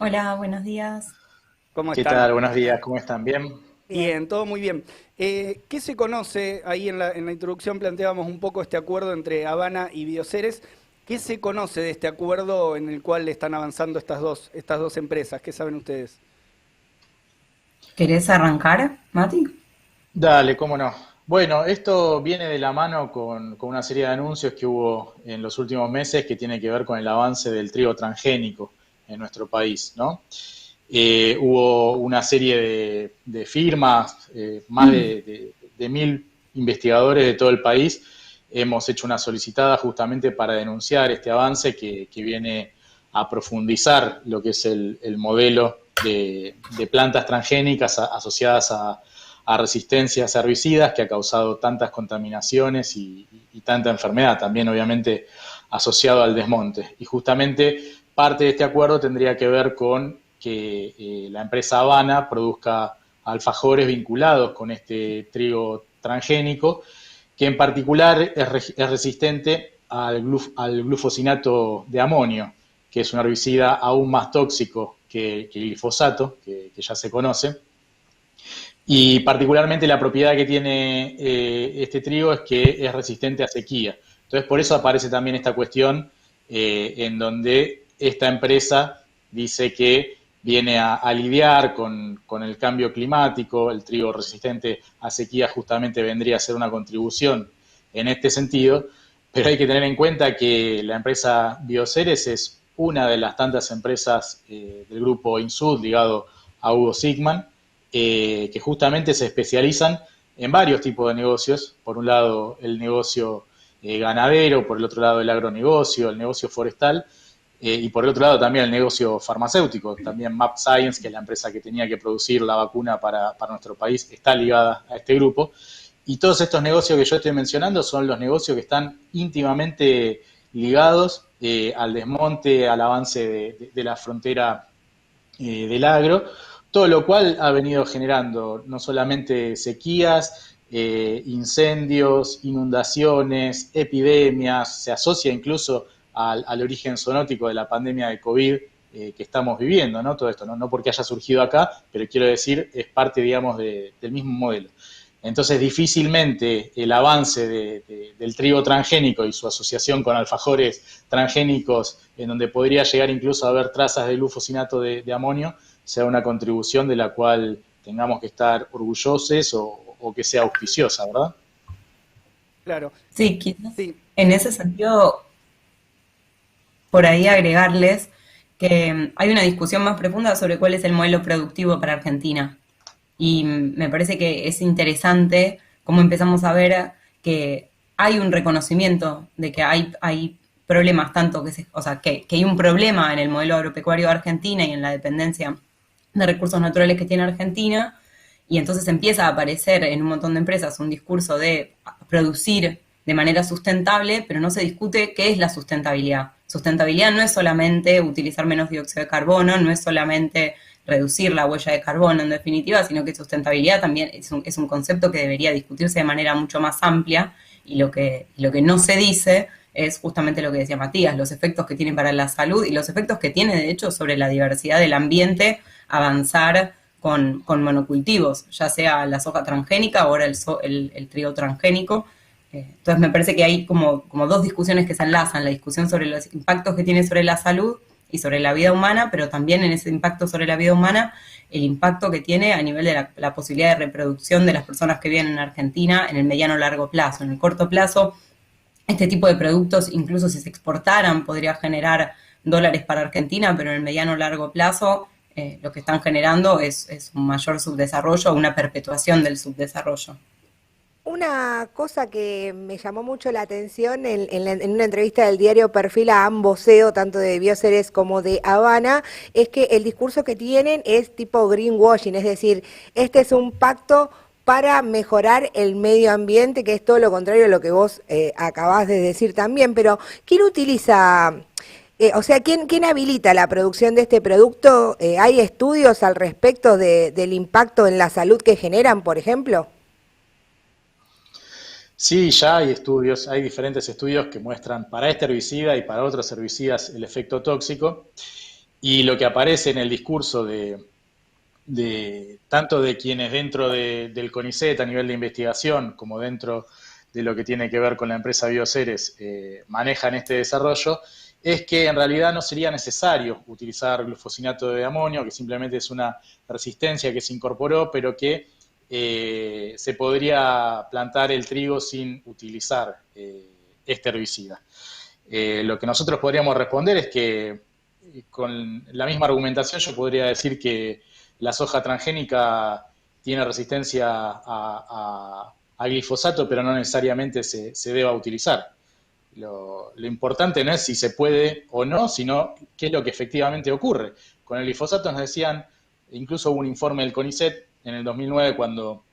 Hola, buenos días. ¿Cómo ¿Qué están? tal? Buenos días, ¿cómo están? ¿Bien? Bien, todo muy bien. ¿Qué se conoce? Ahí en la introducción planteábamos un poco este acuerdo entre Habana y Bioceres. ¿Qué se conoce de este acuerdo en el cual están avanzando estas dos empresas? ¿Qué saben ustedes? ¿Querés arrancar, Mati? Dale, cómo no. Bueno, esto viene de la mano con una serie de anuncios que hubo en los últimos meses que tiene que ver con el avance del trigo transgénico en nuestro país, ¿no? Hubo una serie de firmas, más de 1000 investigadores de todo el país. Hemos hecho una solicitada justamente para denunciar este avance que viene a profundizar lo que es el modelo de plantas transgénicas asociadas a resistencias herbicidas que ha causado tantas contaminaciones y tanta enfermedad, también obviamente asociado al desmonte. Y justamente parte de este acuerdo tendría que ver con que la empresa Habana produzca alfajores vinculados con este trigo transgénico, que en particular es resistente al glufosinato de amonio, que es un herbicida aún más tóxico que el glifosato, que ya se conoce. Y particularmente la propiedad que tiene este trigo es que es resistente a sequía. Entonces, por eso aparece también esta cuestión en donde esta empresa dice que viene a lidiar con el cambio climático. El trigo resistente a sequía justamente vendría a ser una contribución en este sentido, pero hay que tener en cuenta que la empresa Bioceres es una de las tantas empresas del grupo Insud ligado a Hugo Sigman, que justamente se especializan en varios tipos de negocios. Por un lado, el negocio ganadero, por el otro lado, el agronegocio, el negocio forestal, y por el otro lado también el negocio farmacéutico. También Map Science, que es la empresa que tenía que producir la vacuna para nuestro país, está ligada a este grupo. Y todos estos negocios que yo estoy mencionando son los negocios que están íntimamente ligados al desmonte, al avance de la frontera del agro, todo lo cual ha venido generando no solamente sequías, incendios, inundaciones, epidemias, se asocia incluso al origen zoonótico de la pandemia de COVID que estamos viviendo, ¿no? Todo esto, ¿no? No porque haya surgido acá, pero quiero decir, es parte, digamos, del mismo modelo. Entonces, difícilmente el avance del trigo transgénico y su asociación con alfajores transgénicos, en donde podría llegar incluso a haber trazas de glufosinato de amonio, sea una contribución de la cual tengamos que estar orgullosos o que sea auspiciosa, ¿verdad? Claro, Sí, quizás sí. en ese sentido, por ahí agregarles que hay una discusión más profunda sobre cuál es el modelo productivo para Argentina. Y me parece que es interesante cómo empezamos a ver que hay un reconocimiento de que hay problemas tanto o sea, que hay un problema en el modelo agropecuario de Argentina y en la dependencia de recursos naturales que tiene Argentina, y entonces empieza a aparecer en un montón de empresas un discurso de producir de manera sustentable, pero no se discute qué es la sustentabilidad. Sustentabilidad no es solamente utilizar menos dióxido de carbono, no es solamente reducir la huella de carbono en definitiva, sino que sustentabilidad también es un concepto que debería discutirse de manera mucho más amplia, y lo que no se dice es justamente lo que decía Matías, los efectos que tiene para la salud y los efectos que tiene de hecho sobre la diversidad del ambiente avanzar con monocultivos, ya sea la soja transgénica o ahora el trigo transgénico. Entonces me parece que hay como dos discusiones que se enlazan, la discusión sobre los impactos que tiene sobre la salud y sobre la vida humana, pero también en ese impacto sobre la vida humana, el impacto que tiene a nivel de la posibilidad de reproducción de las personas que viven en Argentina en el mediano o largo plazo. En el corto plazo, este tipo de productos, incluso si se exportaran, podría generar dólares para Argentina, pero en el mediano o largo plazo lo que están generando es un mayor subdesarrollo, una perpetuación del subdesarrollo. Una cosa que me llamó mucho la atención en una entrevista del diario Perfil a ambos CEO, tanto de Bioceres como de Habana, es que el discurso que tienen es tipo greenwashing, es decir, este es un pacto para mejorar el medio ambiente, que es todo lo contrario a lo que vos acabás de decir también, pero ¿quién utiliza, o sea, quién habilita la producción de este producto? ¿Hay estudios al respecto del impacto en la salud que generan, por ejemplo? Sí, ya hay estudios, hay diferentes estudios que muestran para este herbicida y para otros herbicidas el efecto tóxico. Y lo que aparece en el discurso tanto de quienes dentro del CONICET a nivel de investigación como dentro de lo que tiene que ver con la empresa Bioceres manejan este desarrollo, es que en realidad no sería necesario utilizar glufosinato de amonio, que simplemente es una resistencia que se incorporó, pero que se podría plantar el trigo sin utilizar este herbicida. Lo que nosotros podríamos responder es que con la misma argumentación yo podría decir que la soja transgénica tiene resistencia a glifosato, pero no necesariamente se deba utilizar. Lo importante no es si se puede o no, sino qué es lo que efectivamente ocurre. Con el glifosato nos decían, incluso hubo un informe del CONICET en el 2009 cuando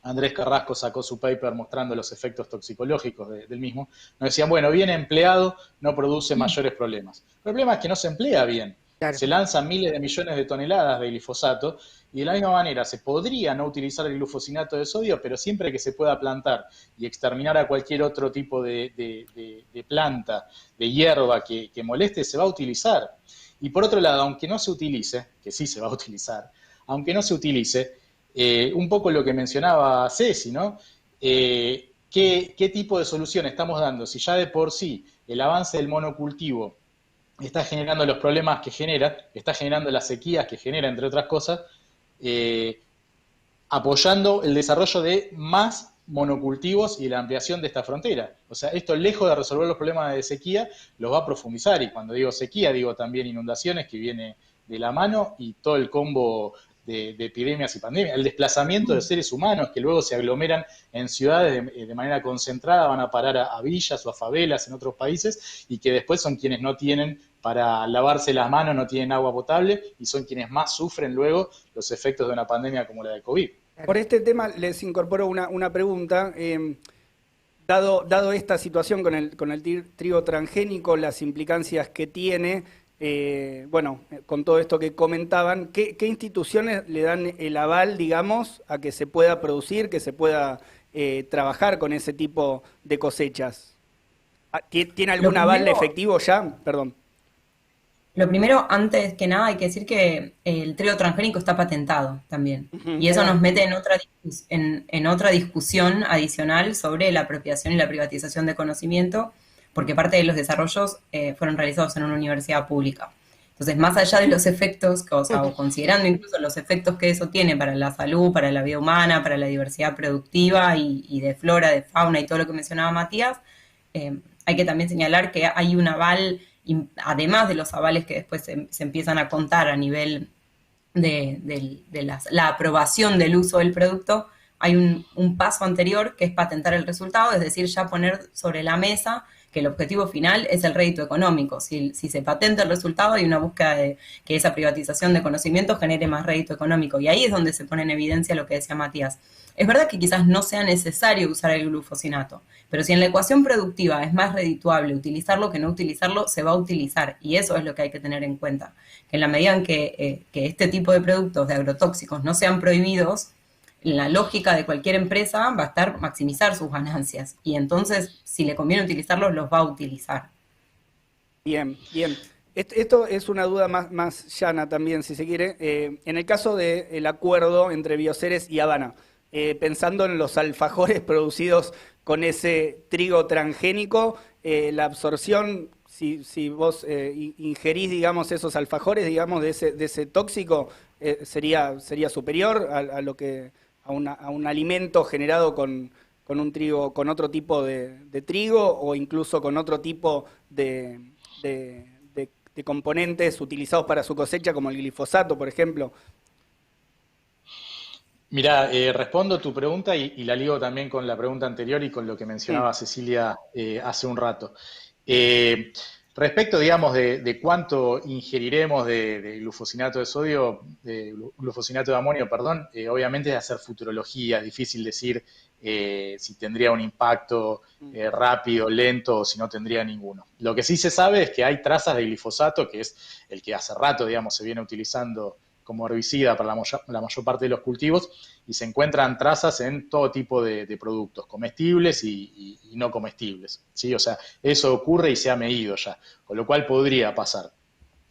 Andrés Carrasco sacó su paper mostrando los efectos toxicológicos del mismo, nos decían, bueno, bien empleado no produce mayores problemas. El problema es que no se emplea bien. Claro. Se lanzan miles de millones de toneladas de glifosato y de la misma manera se podría no utilizar el glufosinato de sodio, pero siempre que se pueda plantar y exterminar a cualquier otro tipo de planta, de hierba que moleste, se va a utilizar. Y por otro lado, aunque no se utilice, que sí se va a utilizar, aunque no se utilice, un poco lo que mencionaba Ceci, ¿no? ¿Qué tipo de solución estamos dando? Si ya de por sí el avance del monocultivo está generando los problemas que genera, está generando las sequías que genera, entre otras cosas, eh, apoyando el desarrollo de más monocultivos y la ampliación de esta frontera. O sea, esto lejos de resolver los problemas de sequía, los va a profundizar. Y cuando digo sequía, digo también inundaciones, que viene de la mano, y todo el combo de epidemias y pandemias. El desplazamiento de seres humanos que luego se aglomeran en ciudades de manera concentrada, van a parar a villas o a favelas en otros países, y que después son quienes no tienen para lavarse las manos, no tienen agua potable, y son quienes más sufren luego los efectos de una pandemia como la de COVID. Por este tema les incorporo una pregunta. Dado esta situación con el trigo transgénico, las implicancias que tiene, bueno, con todo esto que comentaban, ¿qué instituciones le dan el aval, digamos, a que se pueda producir, que se pueda trabajar con ese tipo de cosechas? ¿Tiene Lo algún aval primero, efectivo ya? Perdón. Lo primero, antes que nada, hay que decir que el trigo transgénico está patentado también. Ujú, Y ahí eso nos va. mete en otra discusión adicional sobre la apropiación y la privatización de conocimiento, porque parte de los desarrollos fueron realizados en una universidad pública. Entonces, más allá de los efectos, o sea, o considerando incluso los efectos que eso tiene para la salud, para la vida humana, para la diversidad productiva y de flora, de fauna y todo lo que mencionaba Matías, hay que también señalar que hay un aval, además de los avales que después se empiezan a contar a nivel la aprobación del uso del producto, hay un paso anterior que es patentar el resultado, es decir, ya poner sobre la mesa que el objetivo final es el rédito económico. Si se patenta el resultado, hay una búsqueda de que esa privatización de conocimiento genere más rédito económico. Y ahí es donde se pone en evidencia lo que decía Matías. Es verdad que quizás no sea necesario usar el glufosinato, pero si en la ecuación productiva es más redituable utilizarlo que no utilizarlo, se va a utilizar. Y eso es lo que hay que tener en cuenta. Que en la medida en que este tipo de productos de agrotóxicos no sean prohibidos, la lógica de cualquier empresa va a estar maximizar sus ganancias. Y entonces, si le conviene utilizarlos, los va a utilizar. Bien, bien. Esto es una duda más llana también, si se quiere. En el caso del acuerdo entre Bioceres y Habana, pensando en los alfajores producidos con ese trigo transgénico, la absorción, si vos ingerís, digamos, esos alfajores, digamos, de ese tóxico, sería superior a lo que a un alimento generado con un trigo, con otro tipo de trigo o incluso con otro tipo de, de componentes utilizados para su cosecha, como el glifosato, por ejemplo. Mira, respondo tu pregunta y la ligo también con la pregunta anterior y con lo que Mm, mencionaba Cecilia hace un rato. Eh, Respecto, digamos, de cuánto ingeriremos de glufosinato de sodio, de glufosinato de amonio, perdón, obviamente es hacer futurología, es difícil decir si tendría un impacto mm, rápido, lento, o si no tendría ninguno. Lo que sí se sabe es que hay trazas de glifosato, que es el que hace rato, digamos, se viene utilizando como herbicida para la mayor parte de los cultivos, y se encuentran trazas en todo tipo de productos, comestibles y no comestibles, ¿sí? O sea, eso ocurre y se ha medido ya, con lo cual podría pasar.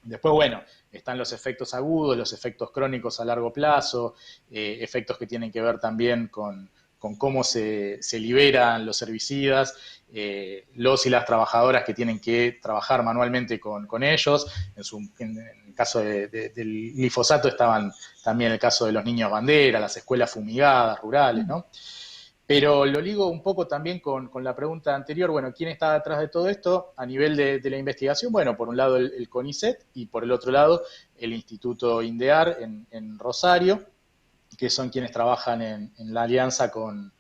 Después, bueno, están los efectos agudos, los efectos crónicos a largo plazo, efectos que tienen que ver también con cómo se liberan los herbicidas, los y las trabajadoras que tienen que trabajar manualmente con ellos. En el caso del glifosato estaban también el caso de los niños bandera, las escuelas fumigadas, rurales, ¿no? Pero lo ligo un poco también con la pregunta anterior, bueno, ¿quién está detrás de todo esto a nivel de la investigación? Bueno, por un lado el CONICET y por el otro lado el Instituto INDEAR en Rosario, que son quienes trabajan en la alianza con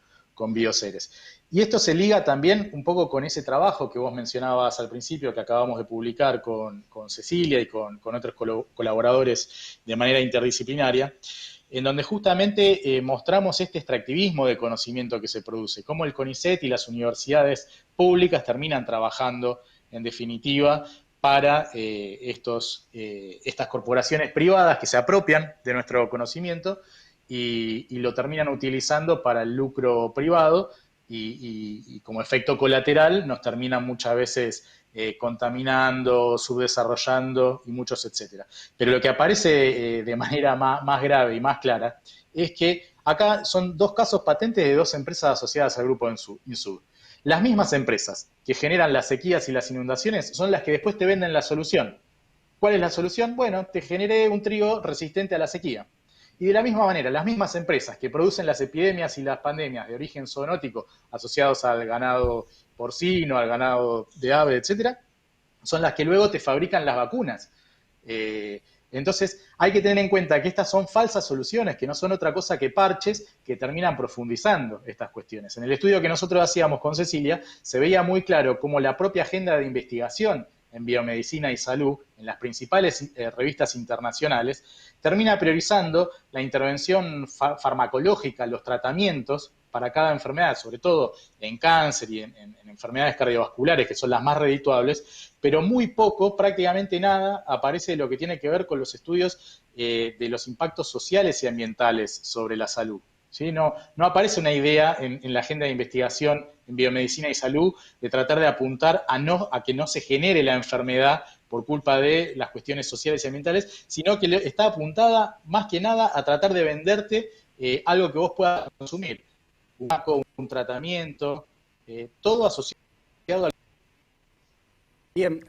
Bioceres. Y esto se liga también un poco con ese trabajo que vos mencionabas al principio, que acabamos de publicar con Cecilia y con otros colaboradores de manera interdisciplinaria, en donde justamente mostramos este extractivismo de conocimiento que se produce, cómo el CONICET y las universidades públicas terminan trabajando, en definitiva, para estas corporaciones privadas que se apropian de nuestro conocimiento y lo terminan utilizando para el lucro privado y como efecto colateral nos terminan muchas veces contaminando, subdesarrollando y muchos etcétera. Pero lo que aparece de manera más grave y más clara es que acá son dos casos patentes de dos empresas asociadas al grupo Insud. Las mismas empresas que generan las sequías y las inundaciones son las que después te venden la solución. ¿Cuál es la solución? Bueno, te generé un trigo resistente a la sequía. Y de la misma manera, las mismas empresas que producen las epidemias y las pandemias de origen zoonótico asociados al ganado porcino, al ganado de ave, etcétera, son las que luego te fabrican las vacunas. Entonces, hay que tener en cuenta que estas son falsas soluciones, que no son otra cosa que parches que terminan profundizando estas cuestiones. En el estudio que nosotros hacíamos con Cecilia, se veía muy claro cómo la propia agenda de investigación en biomedicina y salud, en las principales revistas internacionales, termina priorizando la intervención farmacológica, los tratamientos para cada enfermedad, sobre todo en cáncer y en enfermedades cardiovasculares, que son las más redituables, pero muy poco, prácticamente nada, aparece de lo que tiene que ver con los estudios de los impactos sociales y ambientales sobre la salud. ¿Sí? No aparece una idea en la agenda de investigación en biomedicina y salud de tratar de apuntar a que no se genere la enfermedad por culpa de las cuestiones sociales y ambientales, sino que está apuntada más que nada a tratar de venderte algo que vos puedas consumir, un tratamiento, todo asociado al... Bien,